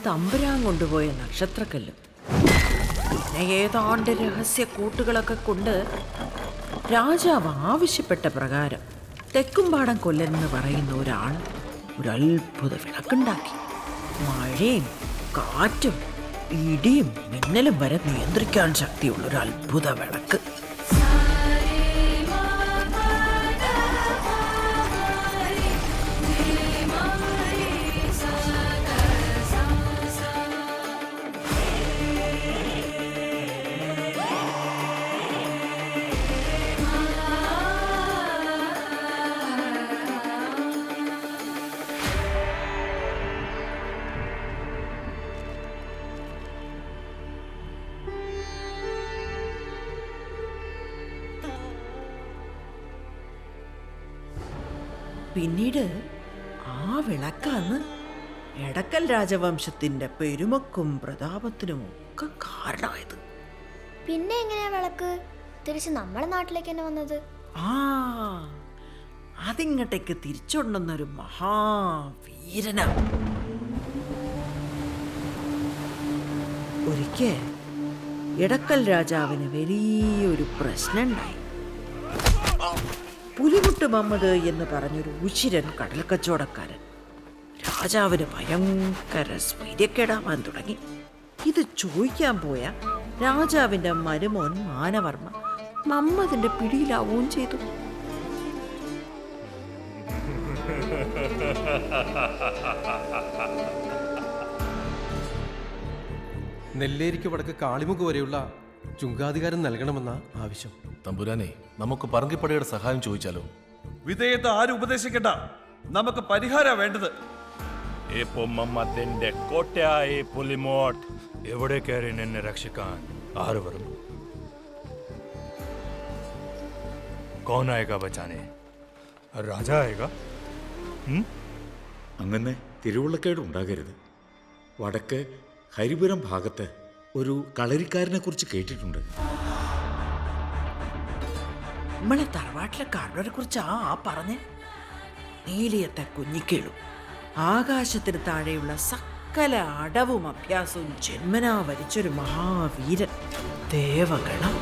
തമ്പുരാൻ കൊണ്ടുപോയ നക്ഷത്രക്കല്ലും പിന്നെ ഏതാണ്ട് രഹസ്യ കൂട്ടുകളൊക്കെ കൊണ്ട് രാജാവ് ആവശ്യപ്പെട്ട പ്രകാരം തെക്കുംപാടം കൊല്ലൻ എന്ന് പറയുന്ന ഒരാൾ ഒരു അത്ഭുത വിളക്കുണ്ടാക്കി. മഴയും കാറ്റും ഇടിയും മിന്നലും വരെ നിയന്ത്രിക്കാൻ ശക്തിയുള്ള ഒരു അത്ഭുത വിളക്ക്. പിന്നീട് ആ വിളക്കാന്ന് എടക്കൽ രാജവംശത്തിന്റെ പെരുമക്കും പ്രതാപത്തിനും ഒക്കെ കാരണമായത്. പിന്നെ എങ്ങനെയാ വിളക്ക് തിരിച്ച് നമ്മളെ നാട്ടിലേക്ക് തന്നെ വന്നത്? അതിങ്ങോട്ടേക്ക് തിരിച്ചുകൊണ്ടുവന്നൊരു മഹാവീരന. ഒരിക്കൽ എടക്കൽ രാജാവിന് വലിയൊരു പ്രശ്നമുണ്ടായി. പുലിമുട്ട് മമ്മദ് എന്ന് പറഞ്ഞൊരു ഉശിരൻ കടൽ കച്ചവടക്കാരൻ രാജാവിന് ഭയങ്കര സ്വൈര്യക്കേടാവാൻ തുടങ്ങി. ഇത് ചോദിക്കാൻ പോയ രാജാവിന്റെ മരുമോൻ മാനവർമ്മ മമ്മദിന്റെ പിടിയിലാവുകയും ചെയ്തു. നെല്ലേരിക്ക് വടക്ക് കാളിമുഖ് വരെയുള്ള ചുങ്കാധികാരം നൽകണമെന്ന ആവശ്യം. തമ്പുരാനെ, നമുക്ക് പറങ്കിപ്പടയുടെ സഹായം ചോദിച്ചാലോ? വിധേയത്തെ ആരും ഉപദേശിക്കണ്ട, നമുക്ക് പരിഹാര വേണ്ടത്. ഈ പൊമ്മമ്മത്തിന്റെ കോട്ടയായ പുലിമോട്ട് എവിടെ കയറി നിന്നെ രക്ഷിക്കാൻ ആര് വരും? കോൻ ആയേഗാ ബച്ചാനെ? രാജാ ആയേഗാ? അങ്ങനെ തിരുവുള്ളക്കേട് ഉണ്ടാകരുത്. വടക്ക് ഹരിപുരം ഭാഗത്ത് ഒരു കളരിക്കാരനെ കുറിച്ച് കേട്ടിട്ടുണ്ട്. നമ്മളെ തറവാട്ടിലെ കാരണവരെ കുറിച്ച് പറഞ്ഞ് നീലിയത്തെ കുഞ്ഞിക്കേളു. ആകാശത്തിന് താഴെയുള്ള സകല അടവും അഭ്യാസവും ജന്മനാ വരിച്ചൊരു മഹാവീരൻ. ദേവഗണം